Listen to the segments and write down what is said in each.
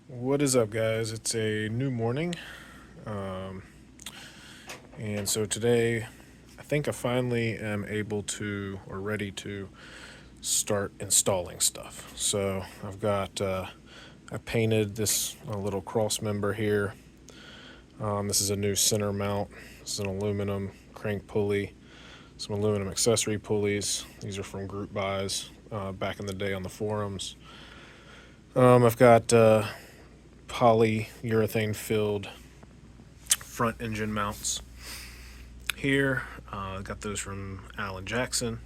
What is up, guys? It's a new morning, um, and so today I think I finally am able to or ready to start installing stuff. So I painted this little cross member here. This is a new center mount. This is an aluminum crank pulley, some aluminum accessory pulleys. These are from group buys back in the day on the forums. I've got polyurethane filled front engine mounts here. Got those from Alan Jackson.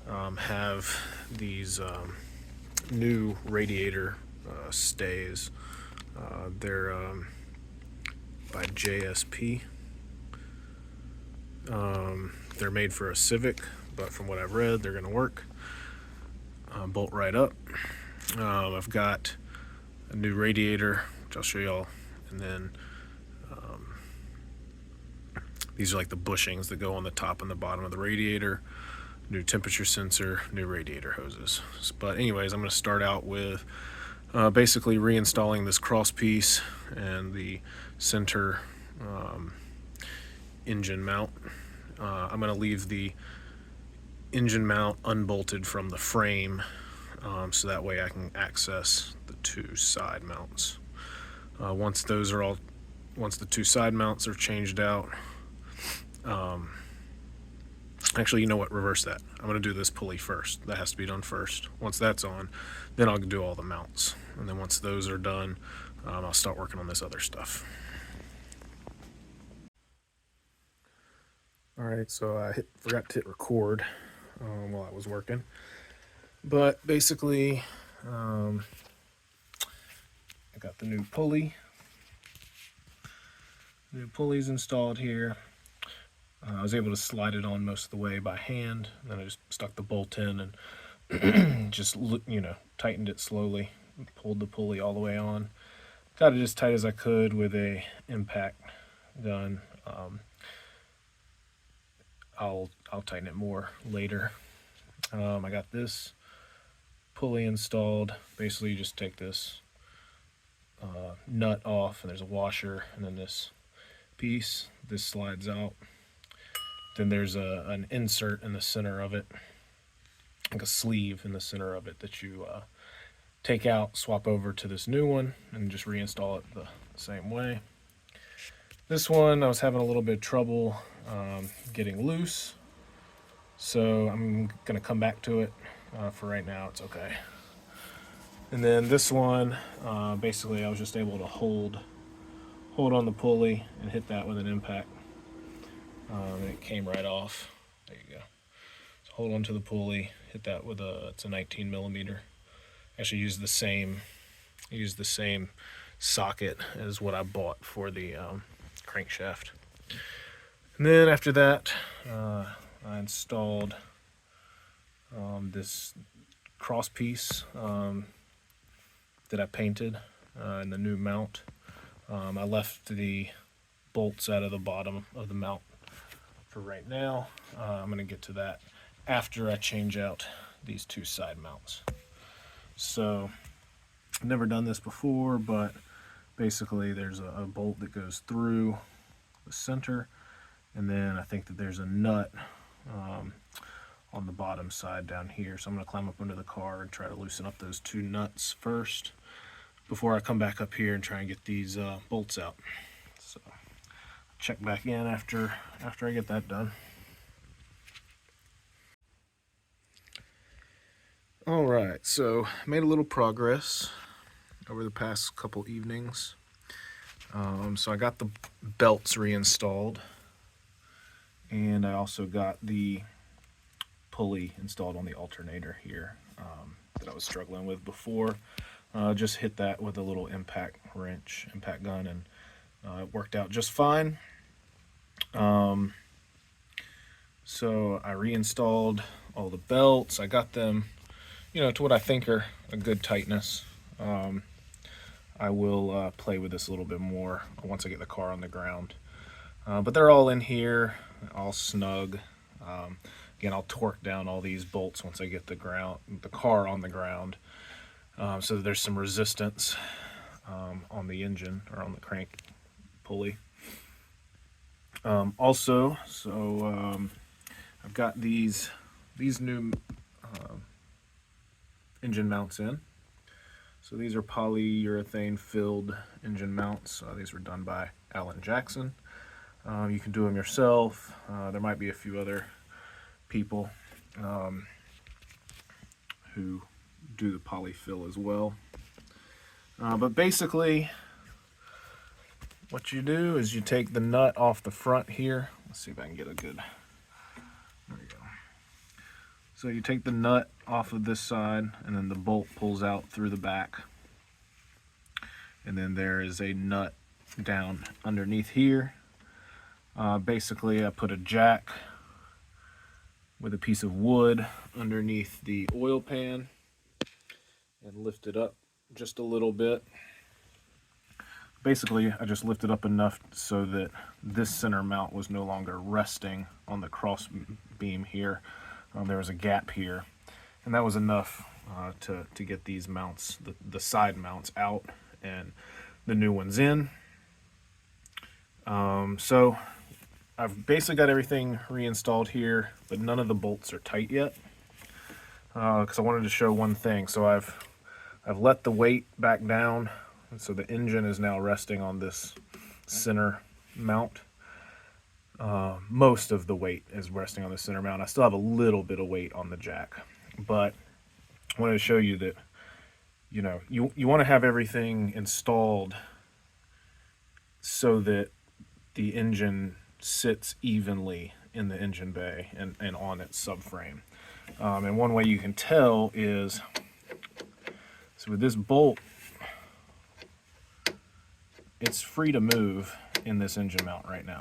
Have these new radiator stays. They're by JSP. They're made for a Civic, but from what I've read, they're going to work. Bolt right up. I've got a new radiator, which I'll show y'all, and then these are like the bushings that go on the top and the bottom of the radiator. New temperature sensor, new radiator hoses. But anyways, I'm going to start out with basically reinstalling this cross piece and the center engine mount. I'm going to leave the engine mount unbolted from the frame, so that way I can access the two side mounts. Once the two side mounts are changed out, actually, you know what? Reverse that. I'm going to do this pulley first. That has to be done first. Once that's on, then I'll do all the mounts. And then once those are done, I'll start working on this other stuff. All right, so I forgot to hit record while I was working. But basically, I got the new pulley. New pulley's installed here. I was able to slide it on most of the way by hand. Then I just stuck the bolt in and just, tightened it slowly. Pulled the pulley all the way on. Got it as tight as I could with a impact gun. I'll tighten it more later. I got this pulley installed. Basically, you just take this nut off, and there's a washer, and then this piece. This slides out. Then there's an insert in the center of it, like a sleeve in the center of it that you take out, swap over to this new one, and just reinstall it the same way. This one I was having a little bit of trouble getting loose, so I'm going to come back to it. For right now, it's okay. And then this one, basically I was just able to hold on the pulley and hit that with an impact. And it came right off. There you go. So hold on to the pulley, hit that with it's a 19 millimeter. Actually use the same socket as what I bought for the crankshaft. And then after that, I installed this cross piece that I painted in the new mount. I left the bolts out of the bottom of the mount for right now. I'm going to get to that after I change out these two side mounts. So I've never done this before, but basically there's a bolt that goes through the center, and then I think that there's a nut on the bottom side down here. So I'm going to climb up under the car and try to loosen up those two nuts first before I come back up here and try and get these bolts out. So check back in after I get that done. All right, so made a little progress over the past couple evenings. So I got the belts reinstalled, and I also got the pulley installed on the alternator here that I was struggling with before. Just hit that with a little impact gun, and it worked out just fine. So I reinstalled all the belts. I got them, to what I think are a good tightness. I will play with this a little bit more once I get the car on the ground. But they're all in here, all snug. Again, I'll torque down all these bolts once I get the car on the ground, so that there's some resistance. on the engine or on the crank pulley. Also, I've got these new engine mounts in. So these are polyurethane filled engine mounts. These were done by Alan Jackson. You can do them yourself. There might be a few other people who do the polyfill as well. But basically, what you do is you take the nut off the front here. Let's see if I can get a good, there we go. So you take the nut off of this side, and then the bolt pulls out through the back. And then there is a nut down underneath here. Basically, I put a jack with a piece of wood underneath the oil pan and lift it up just a little bit. Basically, I just lifted up enough so that this center mount was no longer resting on the cross beam here. There was a gap here, and that was enough to get these mounts, the side mounts, out and the new ones in. So I've basically got everything reinstalled here, but none of the bolts are tight yet, because I wanted to show one thing. So I've let the weight back down, so the engine is now resting on this center mount. Most of the weight is resting on the center mount. I still have a little bit of weight on the jack, but I wanted to show you that, you know, you want to have everything installed so that the engine sits evenly in the engine bay and on its subframe. And one way you can tell is, so with this bolt, it's free to move in this engine mount right now.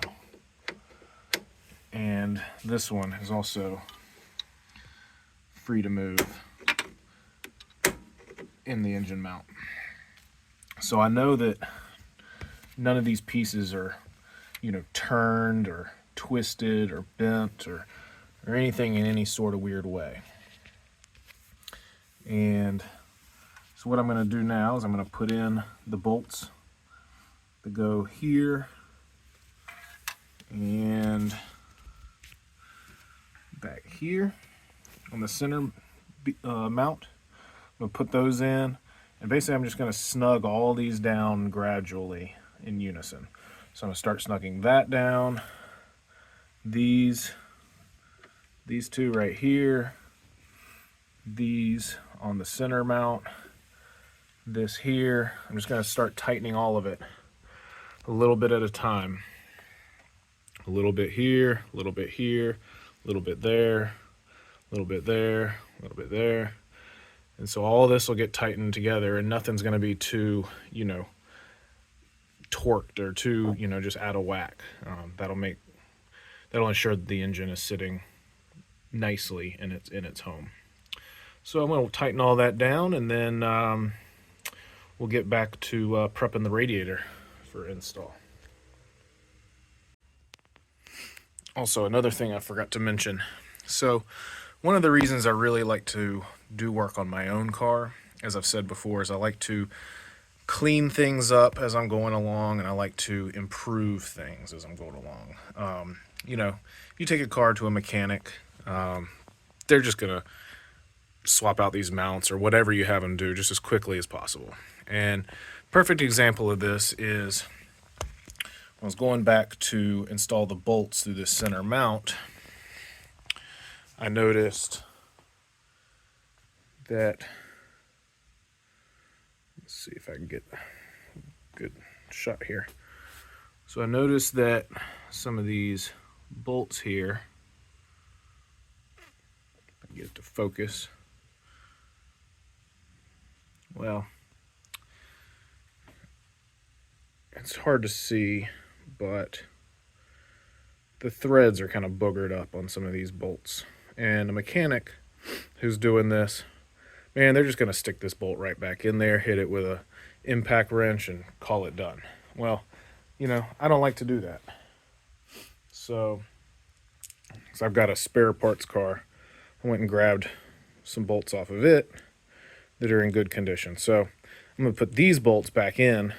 And this one is also free to move in the engine mount. So I know that none of these pieces are, you know, turned or twisted or bent or anything in any sort of weird way. And so what I'm going to do now is I'm going to put in the bolts that go here and back here on the center mount. I'm going to put those in, and basically I'm just going to snug all these down gradually in unison. So I'm going to start snugging that down, these two right here, these on the center mount, this here. I'm just going to start tightening all of it a little bit at a time. A little bit here, a little bit here, a little bit there, a little bit there, a little bit there. And so all this will get tightened together, and nothing's going to be too, you know, torqued or too, you know, just out of whack. That'll ensure that the engine is sitting nicely in its home. So I'm going to tighten all that down, and then we'll get back to prepping the radiator for install. Also, another thing I forgot to mention. So one of the reasons I really like to do work on my own car, as I've said before, is I like to clean things up as I'm going along, and I like to improve things as I'm going along. You know, you take a car to a mechanic, they're just gonna swap out these mounts or whatever you have them do just as quickly as possible. And perfect example of this is I was going back to install the bolts through this center mount. I noticed that, let's see if I can get a good shot here. So I noticed that some of these bolts here, if I can get it to focus, well, it's hard to see, but the threads are kind of boogered up on some of these bolts. And a mechanic who's doing this, man, they're just going to stick this bolt right back in there, hit it with a impact wrench, and call it done. Well, you know, I don't like to do that. So I've got a spare parts car. I went and grabbed some bolts off of it that are in good condition. So I'm going to put these bolts back in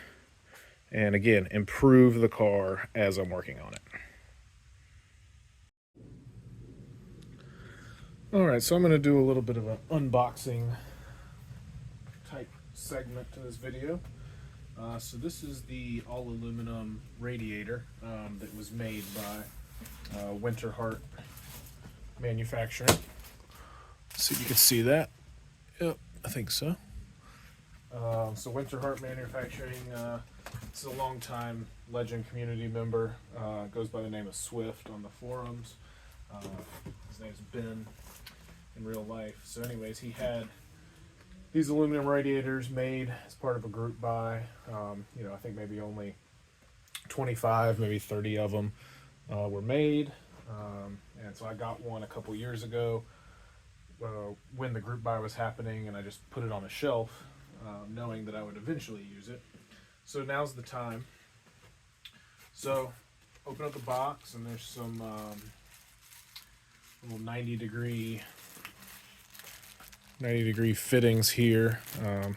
and again improve the car as I'm working on it. Alright, so I'm going to do a little bit of an unboxing type segment to this video. So this is the all aluminum radiator that was made by Winterhart manufacturing. See if you can see that. Yep, I think so. So Winterhart Manufacturing, this is a long-time legend community member. Goes by the name of Swift on the forums. His name's Ben in real life. So anyways, he had these aluminum radiators made as part of a group buy. I think maybe only 25, maybe 30 of them were made. And so I got one a couple years ago when the group buy was happening, and I just put it on a shelf, knowing that I would eventually use it. So now's the time. So open up the box, and there's some little 90 degree fittings here. I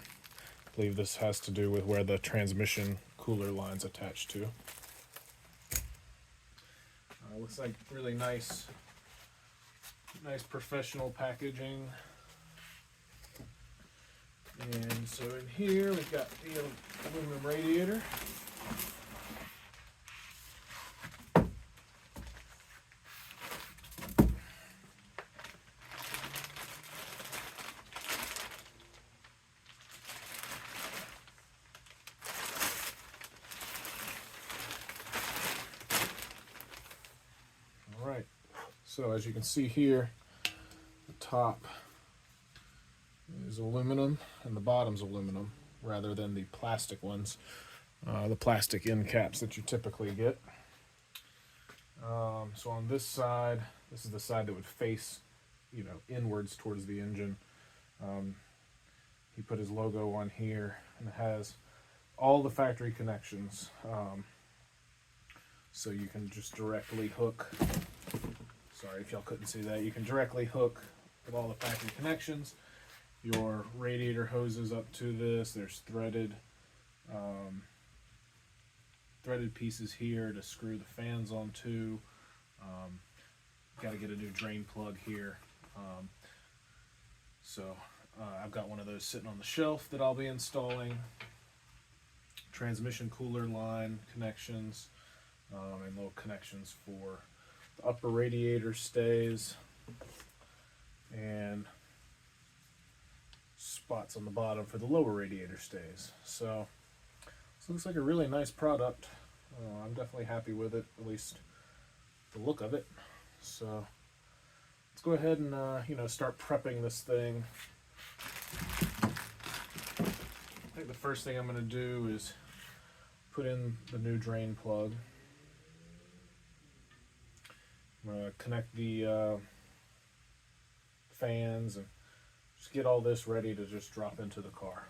believe this has to do with where the transmission cooler line's attached to. Looks like really nice professional packaging. And so in here we've got the aluminum radiator. All right, so as you can see here, the top is aluminum and the bottom's aluminum rather than the plastic ones, the plastic end caps that you typically get. So on this side, this is the side that would face, inwards towards the engine. He put his logo on here, and it has all the factory connections. So you can just directly hook, sorry if y'all couldn't see that, you can directly hook with all the factory connections your radiator hoses up to this. There's threaded pieces here to screw the fans onto. Got to get a new drain plug here. I've got one of those sitting on the shelf that I'll be installing. Transmission cooler line connections, and little connections for the upper radiator stays, and spots on the bottom for the lower radiator stays. So this looks like a really nice product. I'm definitely happy with it, at least the look of it. So let's go ahead and start prepping this thing. I think the first thing I'm going to do is put in the new drain plug. I'm going to connect the fans and just get all this ready to just drop into the car.